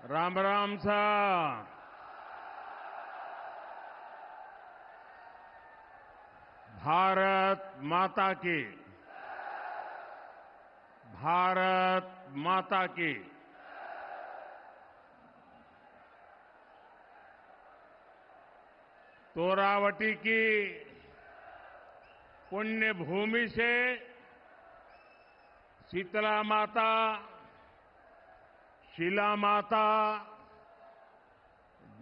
राम राम साहब। भारत माता की। भारत माता की। तोरावटी की पुण्य भूमि से शीतला माता, शिला माता,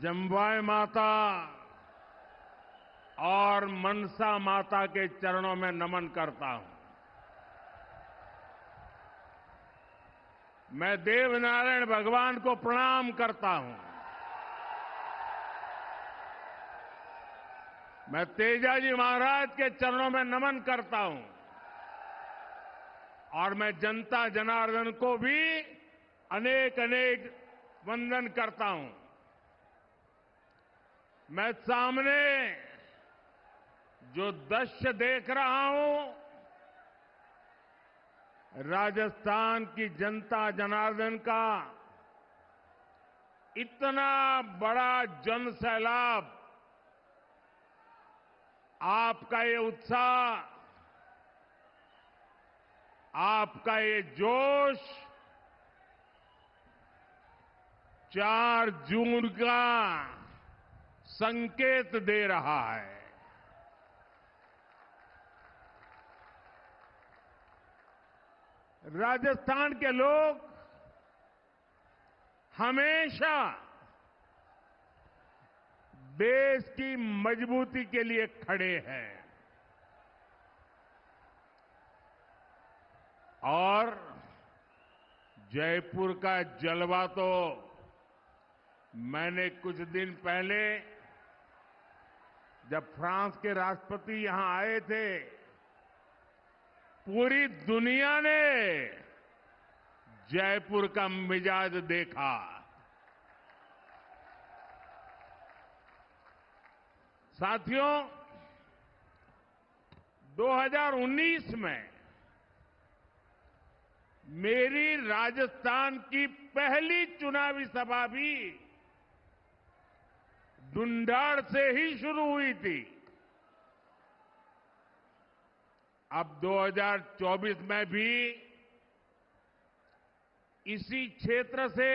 जम्बाई माता और मनसा माता के चरणों में नमन करता हूं। मैं देवनारायण भगवान को प्रणाम करता हूं। मैं तेजाजी महाराज के चरणों में नमन करता हूं और मैं जनता जनार्दन को भी अनेक अनेक वंदन करता हूं। मैं सामने जो दृश्य देख रहा हूं, राजस्थान की जनता जनार्दन का इतना बड़ा जन सैलाब, आपका ये उत्साह, आपका ये जोश 4 जून का संकेत दे रहा है। राजस्थान के लोग हमेशा देश की मजबूती के लिए खड़े हैं और जयपुर का जलवा तो मैंने कुछ दिन पहले जब फ्रांस के राष्ट्रपति यहां आए थे, पूरी दुनिया ने जयपुर का मिजाज देखा। साथियों, 2019 में मेरी राजस्थान की पहली चुनावी सभा भी ढूंढाड़ से ही शुरू हुई थी। अब 2024 में भी इसी क्षेत्र से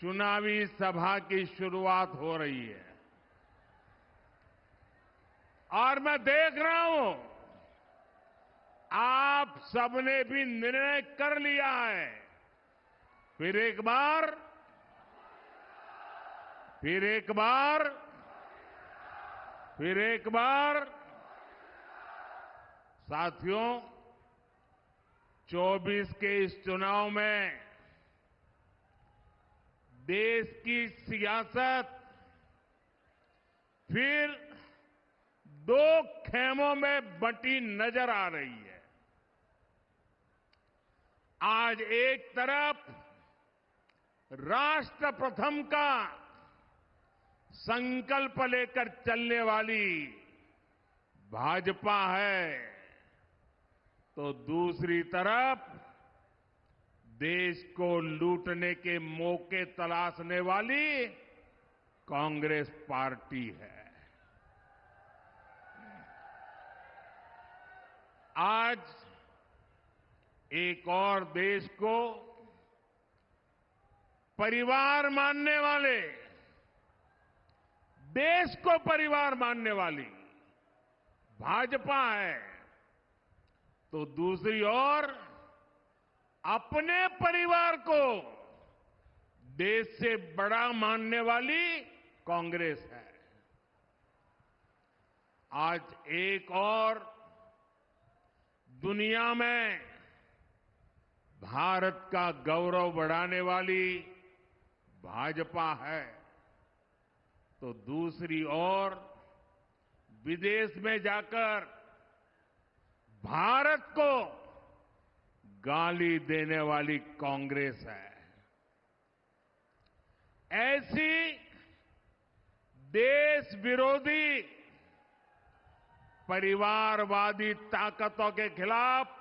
चुनावी सभा की शुरुआत हो रही है और मैं देख रहा हूं आप सबने भी निर्णय कर लिया है। फिर एक बार फिर एक बार फिर एक बार साथियों, 24 के इस चुनाव में देश की सियासत फिर 2 खेमों में बंटी नजर आ रही है। आज एक तरफ राष्ट्र प्रथम का संकल्प लेकर चलने वाली भाजपा है, तो दूसरी तरफ देश को लूटने के मौके तलाशने वाली कांग्रेस पार्टी है। आज एक और देश को परिवार मानने वाले, देश को परिवार मानने वाली भाजपा है, तो दूसरी ओर अपने परिवार को देश से बड़ा मानने वाली कांग्रेस है। आज एक और दुनिया में भारत का गौरव बढ़ाने वाली भाजपा है, तो दूसरी ओर विदेश में जाकर भारत को गाली देने वाली कांग्रेस है। ऐसी देश विरोधी परिवारवादी ताकतों के खिलाफ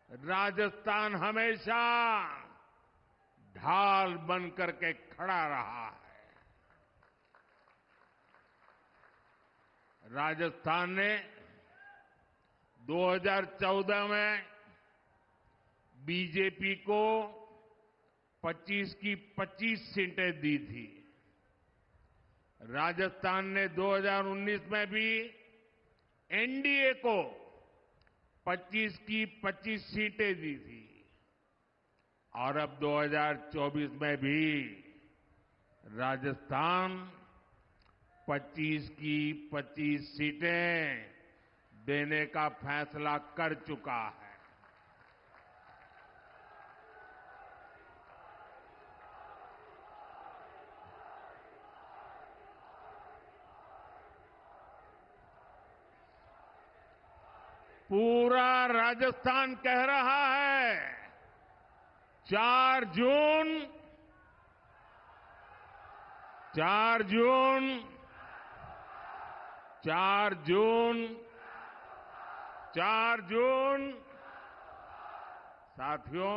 राजस्थान हमेशा ढाल बन करके खड़ा रहा है। राजस्थान ने 2014 में बीजेपी को 25 की 25 सीटें दी थी। राजस्थान ने 2019 में भी एनडीए को 25 की 25 सीटें दी थी और अब 2024 में भी राजस्थान 25 की 25 सीटें देने का फैसला कर चुका है। पूरा राजस्थान कह रहा है 4 जून 4 जून 4 जून 4 जून साथियों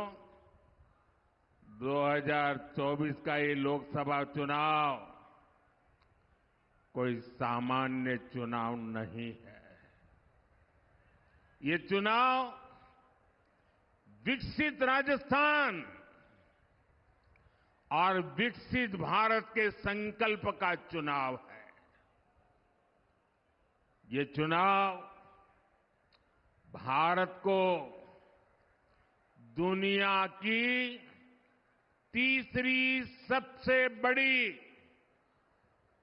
2024 का ये लोकसभा चुनाव कोई सामान्य चुनाव नहीं है। ये चुनाव विकसित राजस्थान और विकसित भारत के संकल्प का चुनाव है। ये चुनाव भारत को दुनिया की तीसरी सबसे बड़ी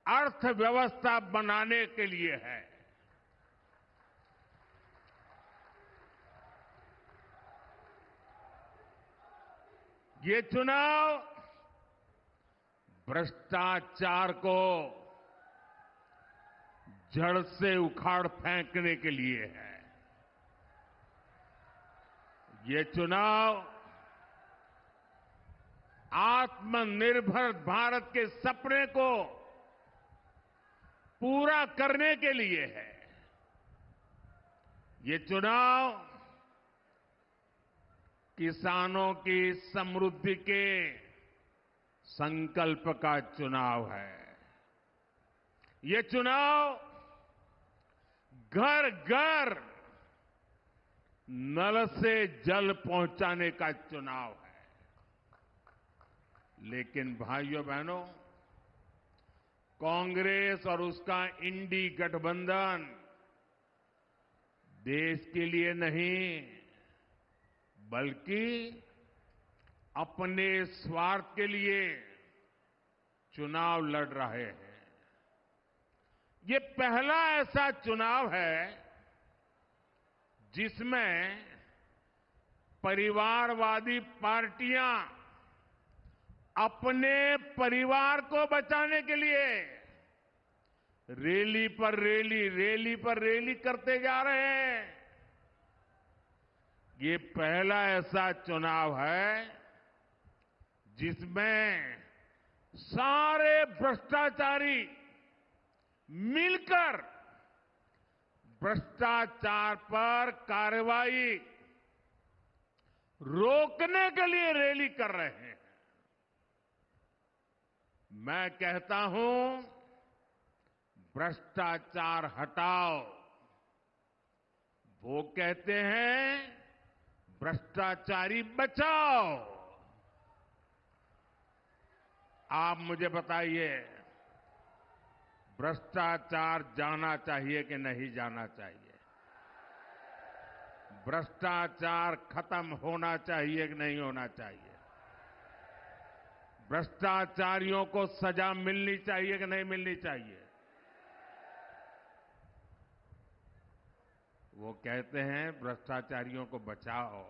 अर्थव्यवस्था बनाने के लिए है। ये चुनाव भ्रष्टाचार को जड़ से उखाड़ फेंकने के लिए है। ये चुनाव आत्मनिर्भर भारत के सपने को पूरा करने के लिए है। ये चुनाव किसानों की समृद्धि के संकल्प का चुनाव है। ये चुनाव घर घर नल से जल पहुंचाने का चुनाव है। लेकिन भाइयों बहनों, कांग्रेस और उसका इंडी गठबंधन देश के लिए नहीं बल्कि अपने स्वार्थ के लिए चुनाव लड़ रहे हैं। ये पहला ऐसा चुनाव है जिसमें परिवारवादी पार्टियां अपने परिवार को बचाने के लिए रैली पर रैली करते जा रहे हैं। ये पहला ऐसा चुनाव है जिसमें सारे भ्रष्टाचारी मिलकर भ्रष्टाचार पर कार्रवाई रोकने के लिए रैली कर रहे हैं। मैं कहता हूं भ्रष्टाचार हटाओ। वो कहते हैं भ्रष्टाचारी बचाओ। आप मुझे बताइए, भ्रष्टाचार जाना चाहिए कि नहीं जाना चाहिए? भ्रष्टाचार खत्म होना चाहिए कि नहीं होना चाहिए? भ्रष्टाचारियों को सजा मिलनी चाहिए कि नहीं मिलनी चाहिए? वो कहते हैं भ्रष्टाचारियों को बचाओ,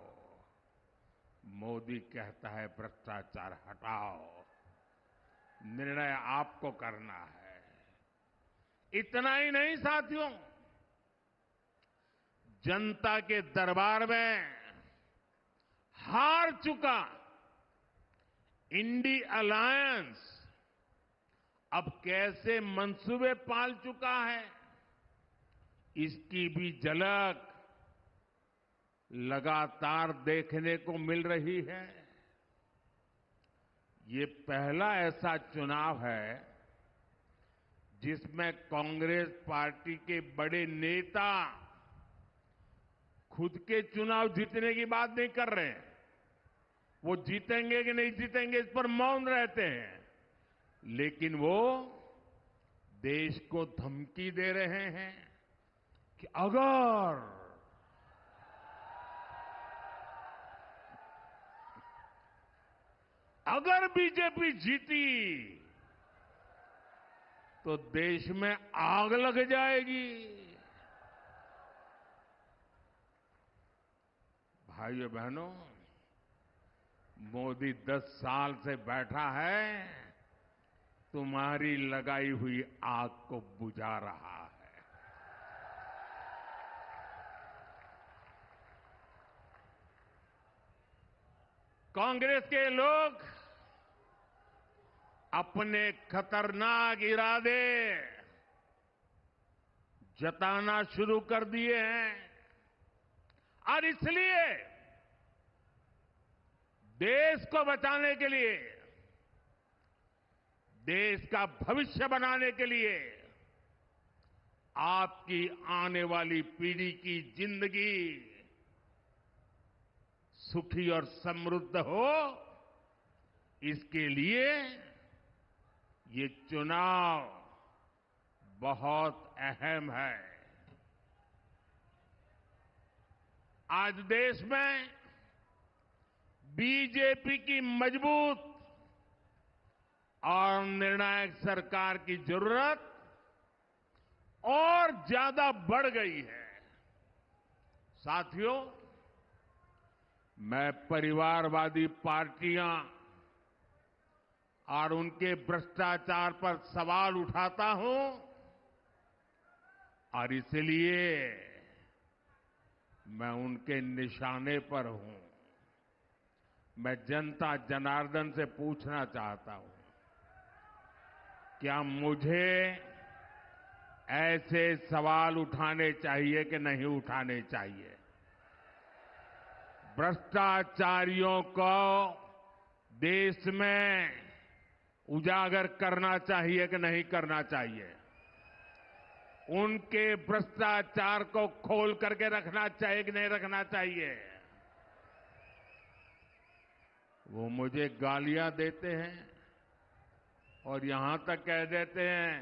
मोदी कहता है भ्रष्टाचार हटाओ। निर्णय आपको करना है। इतना ही नहीं साथियों, जनता के दरबार में हार चुका इंडी अलायंस अब कैसे मंसूबे पाल चुका है, इसकी भी झलक लगातार देखने को मिल रही है। ये पहला ऐसा चुनाव है जिसमें कांग्रेस पार्टी के बड़े नेता खुद के चुनाव जीतने की बात नहीं कर रहे हैं। वो जीतेंगे कि नहीं जीतेंगे इस पर मौन रहते हैं, लेकिन वो देश को धमकी दे रहे हैं कि अगर बीजेपी जीती तो देश में आग लग जाएगी। भाइयों बहनों, मोदी 10 साल से बैठा है, तुम्हारी लगाई हुई आग को बुझा रहा है। कांग्रेस के लोग अपने खतरनाक इरादे जताना शुरू कर दिए हैं और इसलिए देश को बचाने के लिए, देश का भविष्य बनाने के लिए, आपकी आने वाली पीढ़ी की जिंदगी सुखी और समृद्ध हो, इसके लिए ये चुनाव बहुत अहम है। आज देश में बीजेपी की मजबूत और निर्णायक सरकार की जरूरत और ज्यादा बढ़ गई है। साथियों, मैं परिवारवादी पार्टियां और उनके भ्रष्टाचार पर सवाल उठाता हूं और इसलिए मैं उनके निशाने पर हूं। मैं जनता जनार्दन से पूछना चाहता हूं, क्या मुझे ऐसे सवाल उठाने चाहिए कि नहीं उठाने चाहिए? भ्रष्टाचारियों को देश में उजागर करना चाहिए कि नहीं करना चाहिए? उनके भ्रष्टाचार को खोल करके रखना चाहिए कि नहीं रखना चाहिए? वो मुझे गालियां देते हैं और यहां तक कह देते हैं,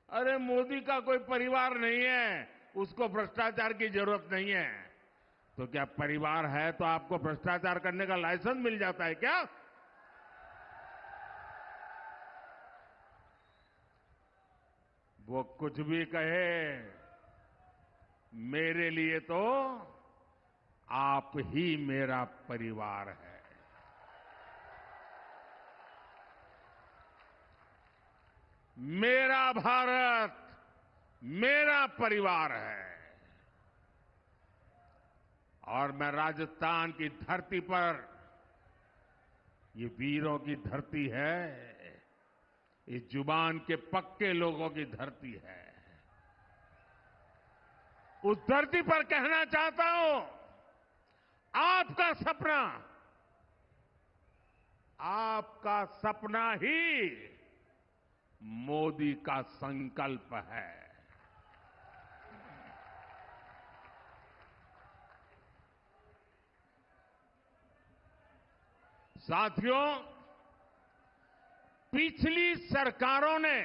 अरे मोदी का कोई परिवार नहीं है, उसको भ्रष्टाचार की जरूरत नहीं है। तो क्या परिवार है तो आपको भ्रष्टाचार करने का लाइसेंस मिल जाता है क्या? वो कुछ भी कहे, मेरे लिए तो आप ही मेरा परिवार है। मेरा भारत मेरा परिवार है। और मैं राजस्थान की धरती पर, ये वीरों की धरती है, ये जुबान के पक्के लोगों की धरती है। उस धरती पर कहना चाहता हूं, आपका सपना ही मोदी का संकल्प है। साथियों, पिछली सरकारों ने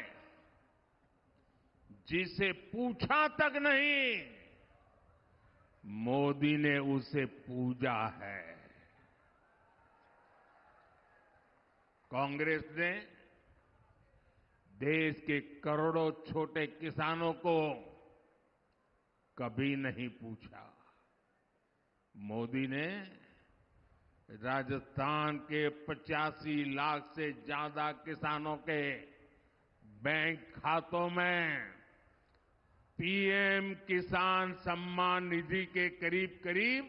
जिसे पूछा तक नहीं, मोदी ने उसे पूजा है। कांग्रेस ने देश के करोड़ों छोटे किसानों को कभी नहीं पूछा। मोदी ने राजस्थान के 85 लाख से ज्यादा किसानों के बैंक खातों में पीएम किसान सम्मान निधि के करीब करीब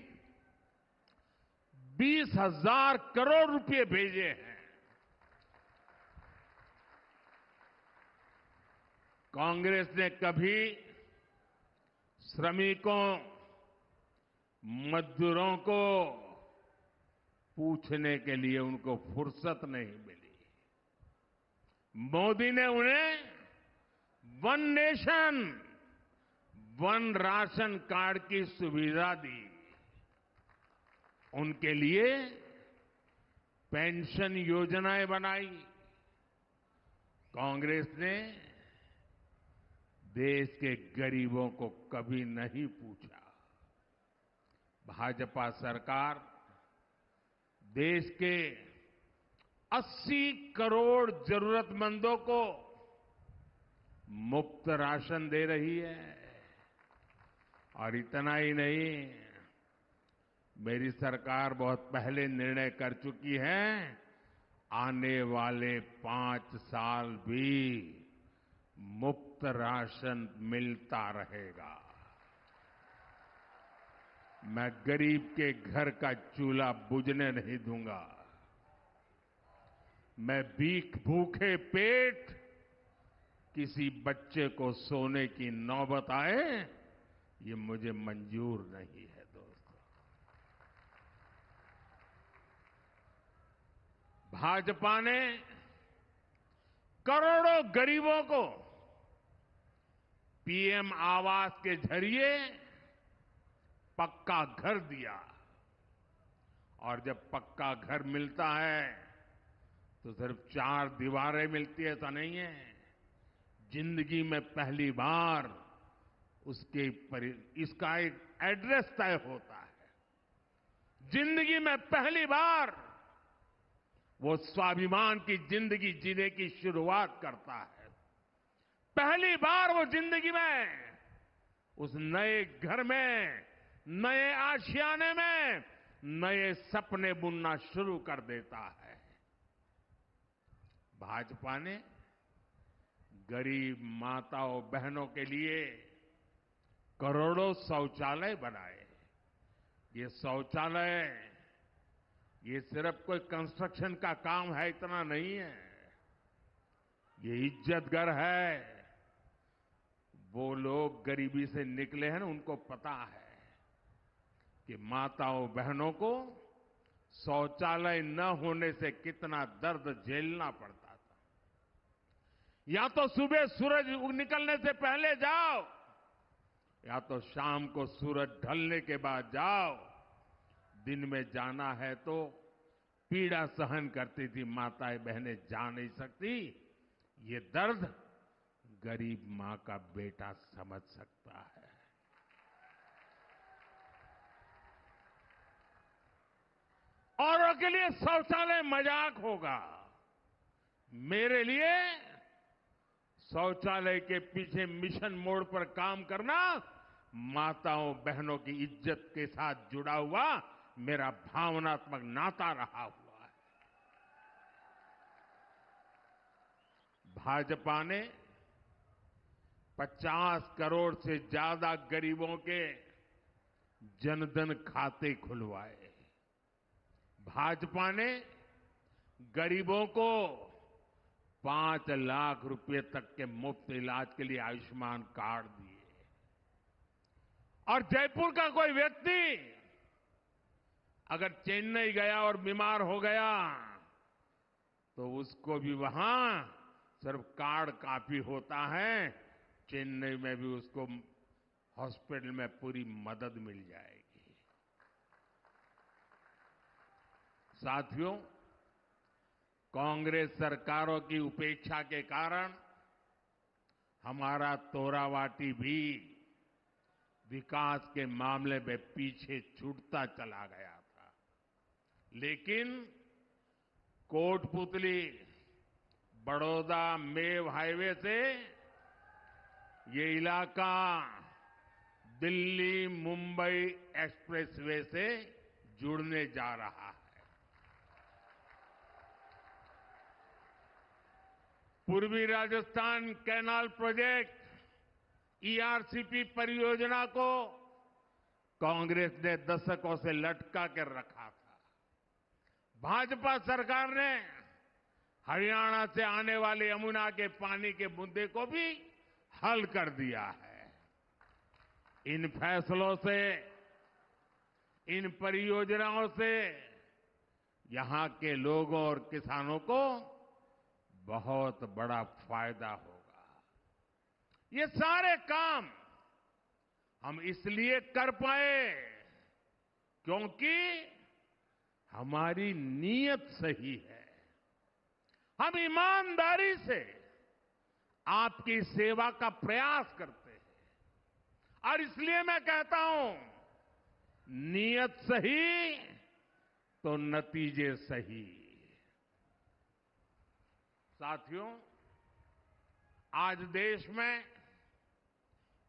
20,000 करोड़ रुपए भेजे हैं। कांग्रेस ने कभी श्रमिकों, मजदूरों को पूछने के लिए उनको फुर्सत नहीं मिली। मोदी ने उन्हें one nation one ration card की सुविधा दी। उनके लिए पेंशन योजनाएं बनाई। कांग्रेस ने देश के गरीबों को कभी नहीं पूछा। भाजपा सरकार देश के 80 करोड़ जरूरतमंदों को मुफ्त राशन दे रही है। और इतना ही नहीं, मेरी सरकार बहुत पहले निर्णय कर चुकी है, आने वाले 5 साल भी मुफ्त राशन मिलता रहेगा। मैं गरीब के घर का चूल्हा बुझने नहीं दूंगा। मैं भूखे पेट किसी बच्चे को सोने की नौबत आए, ये मुझे मंजूर नहीं है दोस्तों। भाजपा ने करोड़ों गरीबों को पीएम आवास के जरिए पक्का घर दिया। और जब पक्का घर मिलता है तो सिर्फ 4 दीवारें मिलती है, ऐसा नहीं है। जिंदगी में पहली बार इसका एक एड्रेस तय होता है। जिंदगी में पहली बार वो स्वाभिमान की जिंदगी जीने की शुरुआत करता है। पहली बार वो जिंदगी में उस नए घर में, नए आशियाने में नए सपने बुनना शुरू कर देता है। भाजपा ने गरीब माताओं बहनों के लिए करोड़ों शौचालय बनाए। ये शौचालय ये सिर्फ कोई कंस्ट्रक्शन का काम है, इतना नहीं है। ये इज्जत घर है। वो लोग गरीबी से निकले हैं ना, उनको पता है कि माताओं बहनों को शौचालय न होने से कितना दर्द झेलना पड़ता था। या तो सुबह सूरज निकलने से पहले जाओ, या तो शाम को सूरज ढलने के बाद जाओ। दिन में जाना है तो पीड़ा सहन करती थी माताएं बहनें, जा नहीं सकती। ये दर्द गरीब मां का बेटा समझ सकता है। औरों के लिए शौचालय मजाक होगा, मेरे लिए शौचालय के पीछे मिशन मोड पर काम करना माताओं बहनों की इज्जत के साथ जुड़ा हुआ मेरा भावनात्मक नाता रहा हुआ है। भाजपा ने 50 करोड़ से ज्यादा गरीबों के जनधन खाते खुलवाए। भाजपा ने गरीबों को 5 लाख रुपए तक के मुफ्त इलाज के लिए आयुष्मान कार्ड दिए। और जयपुर का कोई व्यक्ति अगर चेन्नई गया और बीमार हो गया तो उसको भी वहां सिर्फ कार्ड काफी होता है। चेन्नई में भी उसको हॉस्पिटल में पूरी मदद मिल जाएगी। साथियों, कांग्रेस सरकारों की उपेक्षा के कारण हमारा तोरावाटी भी विकास के मामले में पीछे छूटता चला गया था। लेकिन कोटपुतली बड़ौदा मेव हाईवे से ये इलाका दिल्ली मुंबई एक्सप्रेसवे से जुड़ने जा रहा है। पूर्वी राजस्थान कैनाल प्रोजेक्ट ईआरसीपी परियोजना को कांग्रेस ने दशकों से लटका कर रखा था। भाजपा सरकार ने हरियाणा से आने वाले यमुना के पानी के मुद्दे को भी हल कर दिया है। इन फैसलों से, इन परियोजनाओं से यहां के लोगों और किसानों को बहुत बड़ा फायदा होगा। ये सारे काम हम इसलिए कर पाए क्योंकि हमारी नीयत सही है। हम ईमानदारी से आपकी सेवा का प्रयास करते हैं और इसलिए मैं कहता हूं, नीयत सही तो नतीजे सही। साथियों, आज देश में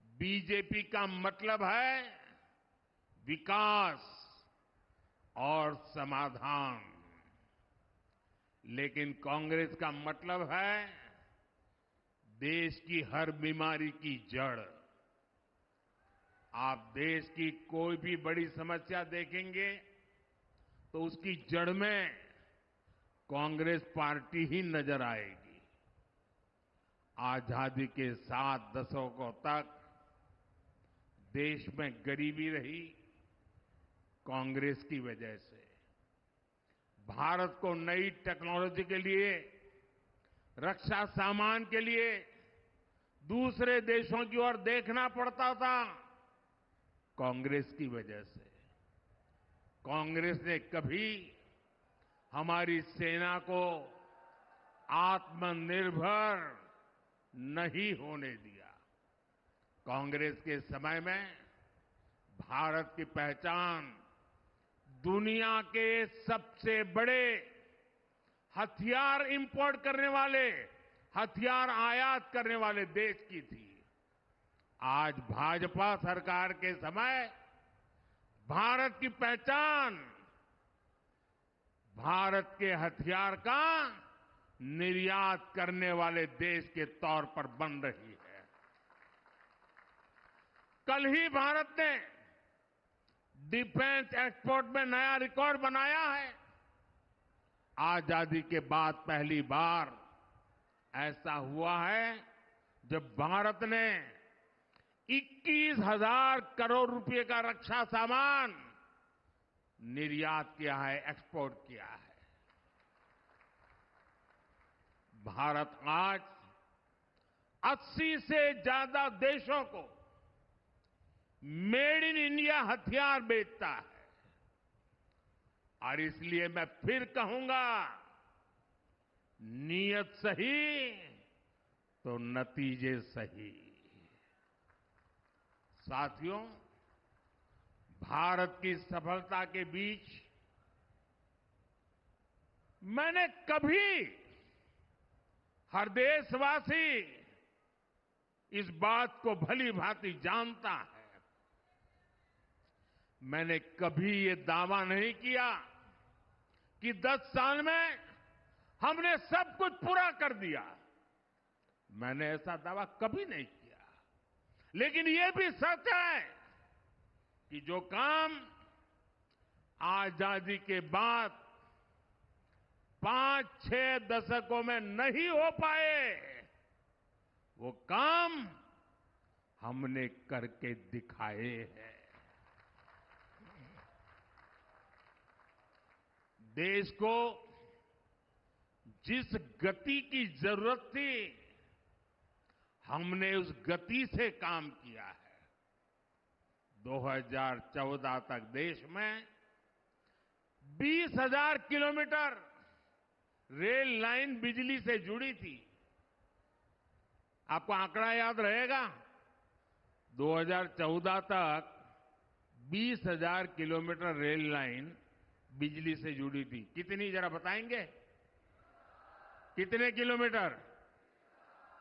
बीजेपी का मतलब है विकास और समाधान, लेकिन कांग्रेस का मतलब है देश की हर बीमारी की जड़। आप देश की कोई भी बड़ी समस्या देखेंगे तो उसकी जड़ में कांग्रेस पार्टी ही नजर आएगी। आजादी के 7 दशकों तक देश में गरीबी रही कांग्रेस की वजह से। भारत को नई टेक्नोलॉजी के लिए, रक्षा सामान के लिए दूसरे देशों की ओर देखना पड़ता था कांग्रेस की वजह से। कांग्रेस ने कभी हमारी सेना को आत्मनिर्भर नहीं होने दिया। कांग्रेस के समय में भारत की पहचान दुनिया के सबसे बड़े हथियार इंपोर्ट करने वाले, हथियार आयात करने वाले देश की थी। आज भाजपा सरकार के समय भारत की पहचान भारत के हथियार का निर्यात करने वाले देश के तौर पर बन रही है। कल ही भारत ने डिफेंस एक्सपोर्ट में नया रिकॉर्ड बनाया है। आजादी के बाद पहली बार ऐसा हुआ है जब भारत ने 21,000 करोड़ रुपए का रक्षा सामान निर्यात किया है, एक्सपोर्ट किया है। भारत आज 80 से ज्यादा देशों को मेड इन इंडिया हथियार बेचता है। और इसलिए मैं फिर कहूंगा, नीयत सही तो नतीजे सही। साथियों, भारत की सफलता के बीच मैंने कभी, हर देशवासी इस बात को भली भांति जानता है, मैंने कभी ये दावा नहीं किया कि 10 साल में हमने सब कुछ पूरा कर दिया। मैंने ऐसा दावा कभी नहीं किया। लेकिन ये भी सच है कि जो काम आजादी के बाद 5-6 दशकों में नहीं हो पाए, वो काम हमने करके दिखाए हैं। देश को जिस गति की जरूरत थी, हमने उस गति से काम किया है। 2014 तक देश में 20,000 किलोमीटर रेल लाइन बिजली से जुड़ी थी। आपको आंकड़ा याद रहेगा, 2014 तक 20,000 किलोमीटर रेल लाइन बिजली से जुड़ी थी। कितनी, जरा बताएंगे? कितने किलोमीटर?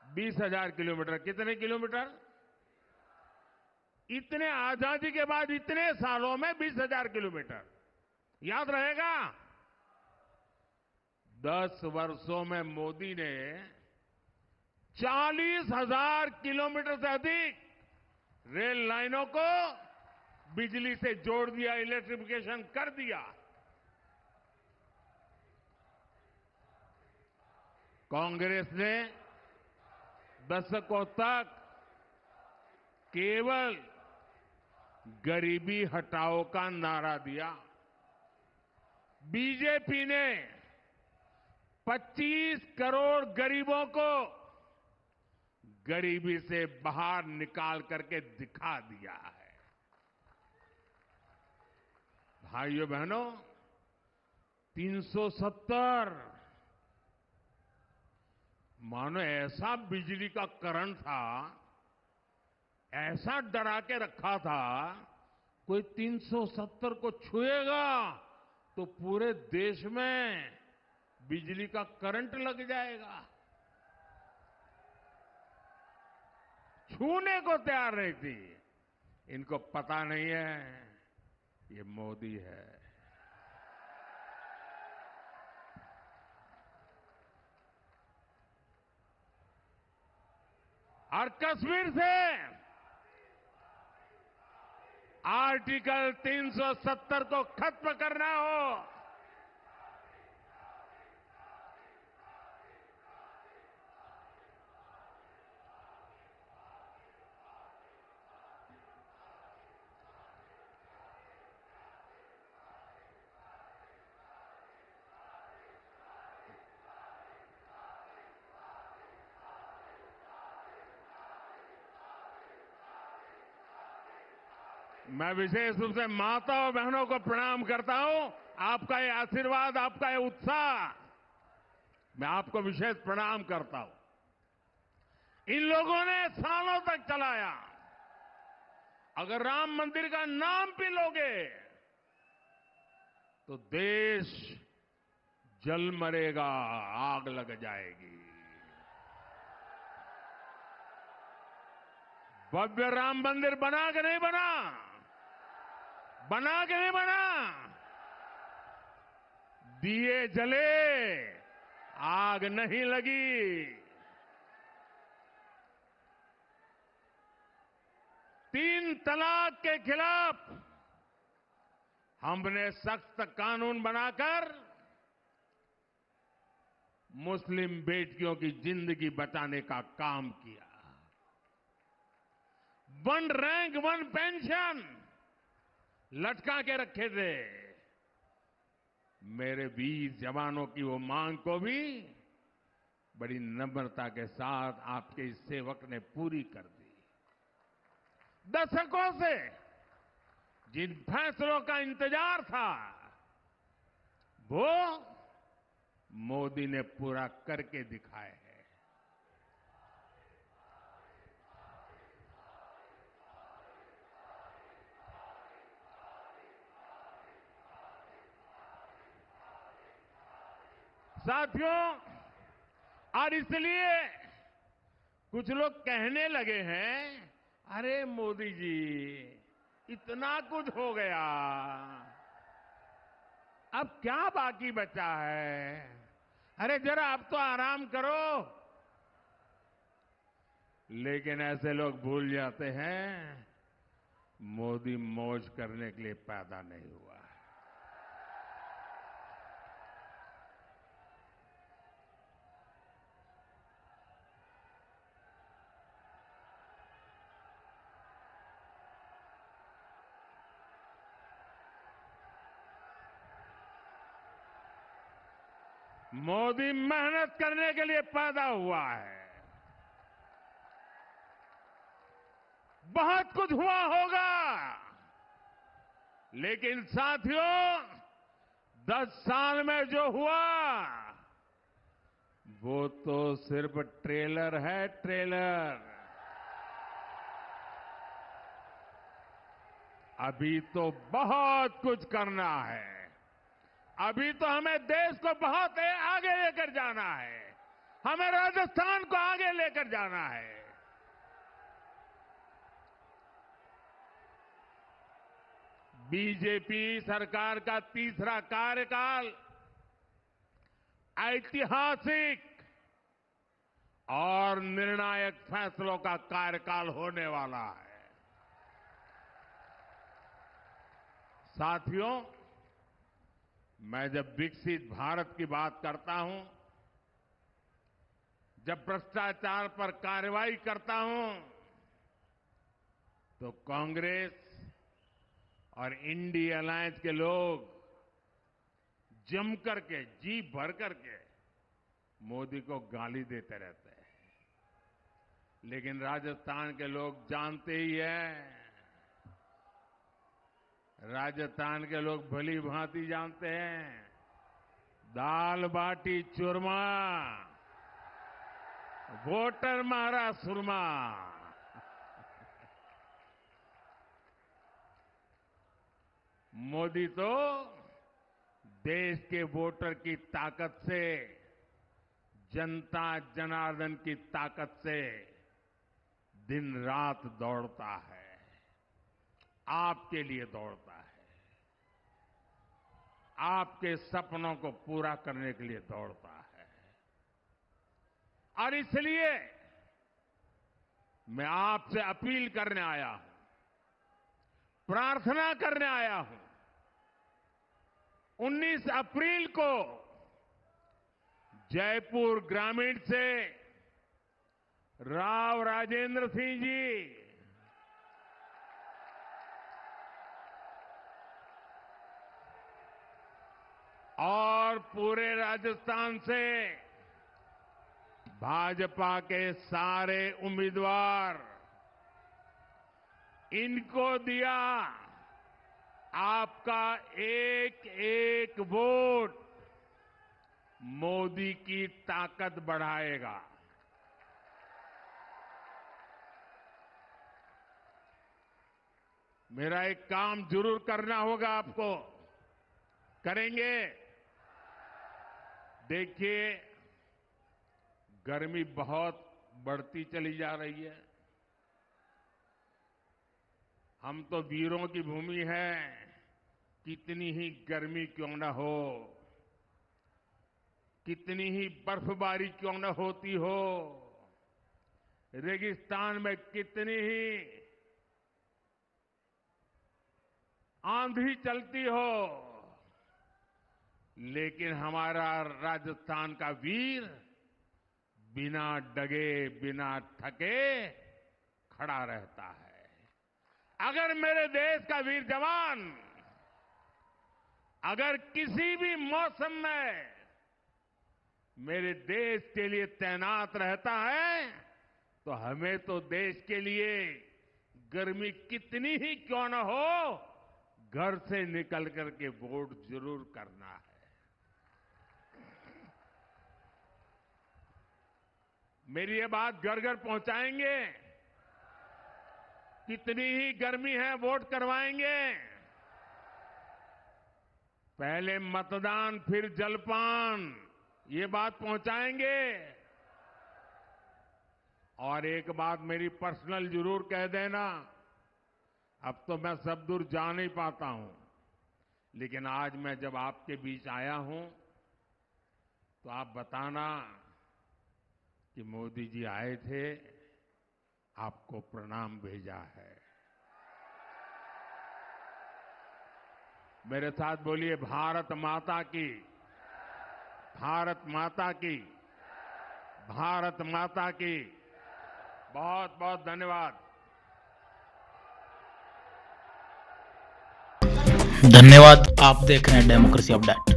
20,000 किलोमीटर। कितने किलोमीटर? इतने आजादी के बाद इतने सालों में 20,000 किलोमीटर। याद रहेगा? 10 वर्षों में मोदी ने 40,000 किलोमीटर से अधिक रेल लाइनों को बिजली से जोड़ दिया, इलेक्ट्रिफिकेशन कर दिया। कांग्रेस ने दशकों तक केवल गरीबी हटाओ का नारा दिया। बीजेपी ने 25 करोड़ गरीबों को गरीबी से बाहर निकाल करके दिखा दिया है। भाइयों बहनों, 370 मानो ऐसा बिजली का करंट था, ऐसा डरा के रखा था, कोई 370 को छुएगा तो पूरे देश में बिजली का करंट लग जाएगा। छूने को तैयार नहीं थी। इनको पता नहीं है ये मोदी है। और कश्मीर से आर्टिकल 370 को खत्म करना हो, मैं विशेष रूप से माता और बहनों को प्रणाम करता हूं। आपका ये आशीर्वाद, आपका ये उत्साह, मैं आपको विशेष प्रणाम करता हूं। इन लोगों ने सालों तक चलाया। अगर राम मंदिर का नाम भी लोगे तो देश जल मरेगा, आग लग जाएगी। भव्य राम मंदिर बना कि नहीं बना? बना कि नहीं बना? दिए जले, आग नहीं लगी। 3 तलाक के खिलाफ हमने सख्त कानून बनाकर मुस्लिम बेटियों की जिंदगी बचाने का काम किया। 1 रैंक 1 पेंशन लटका के रखे थे। मेरे वीर जवानों की वो मांग को भी बड़ी नम्रता के साथ आपके इस सेवक ने पूरी कर दी। दशकों से जिन फैसलों का इंतजार था, वो मोदी ने पूरा करके दिखाए हैं। साथियों, और इसलिए कुछ लोग कहने लगे हैं, अरे मोदी जी इतना कुछ हो गया, अब क्या बाकी बचा है? अरे जरा अब तो आराम करो। लेकिन ऐसे लोग भूल जाते हैं, मोदी मौज करने के लिए पैदा नहीं हुआ है। मोदी मेहनत करने के लिए पैदा हुआ है। बहुत कुछ हुआ होगा, लेकिन साथियों 10 साल में जो हुआ वो तो सिर्फ ट्रेलर है, ट्रेलर। अभी तो बहुत कुछ करना है। अभी तो हमें देश को बहुत आगे लेकर जाना है। हमें राजस्थान को आगे लेकर जाना है। बीजेपी सरकार का तीसरा कार्यकाल ऐतिहासिक और निर्णायक फैसलों का कार्यकाल होने वाला है। साथियों, मैं जब विकसित भारत की बात करता हूं, जब भ्रष्टाचार पर कार्रवाई करता हूं, तो कांग्रेस और इंडिया अलायंस के लोग जम करके, जी भर करके मोदी को गाली देते रहते हैं, लेकिन राजस्थान के लोग जानते ही हैं, राजस्थान के लोग भली भांति जानते हैं, दाल बाटी चूरमा, वोटर मारा सुरमा। मोदी तो देश के वोटर की ताकत से, जनता जनार्दन की ताकत से दिन रात दौड़ता है, आपके लिए दौड़ता है, आपके सपनों को पूरा करने के लिए दौड़ता है। और इसलिए मैं आपसे अपील करने आया हूं, प्रार्थना करने आया हूं। 19 अप्रैल को जयपुर ग्रामीण से राव राजेंद्र सिंह जी और पूरे राजस्थान से भाजपा के सारे उम्मीदवार, इनको दिया आपका एक एक वोट मोदी की ताकत बढ़ाएगा। मेरा एक काम जरूर करना होगा आपको, करेंगे? देखिए, गर्मी बहुत बढ़ती चली जा रही है। हम तो वीरों की भूमि है, कितनी ही गर्मी क्यों न हो, कितनी ही बर्फबारी क्यों न होती हो, रेगिस्तान में कितनी ही आंधी चलती हो, लेकिन हमारा राजस्थान का वीर बिना डगे, बिना थके खड़ा रहता है। अगर मेरे देश का वीर जवान अगर किसी भी मौसम में मेरे देश के लिए तैनात रहता है, तो हमें तो देश के लिए गर्मी कितनी ही क्यों न हो, घर से निकल करके वोट जरूर करना है। मेरी ये बात घर घर पहुंचाएंगे? कितनी ही गर्मी है, वोट करवाएंगे? पहले मतदान फिर जलपान, ये बात पहुंचाएंगे? और एक बात मेरी पर्सनल जरूर कह देना, अब तो मैं सब दूर जा नहीं पाता हूं, लेकिन आज मैं जब आपके बीच आया हूं तो आप बताना कि मोदी जी आए थे, आपको प्रणाम भेजा है। मेरे साथ बोलिए, भारत माता की, भारत माता की, भारत माता की। बहुत बहुत धन्यवाद। धन्यवाद। आप देख रहे हैं डेमोक्रेसी अपडेट।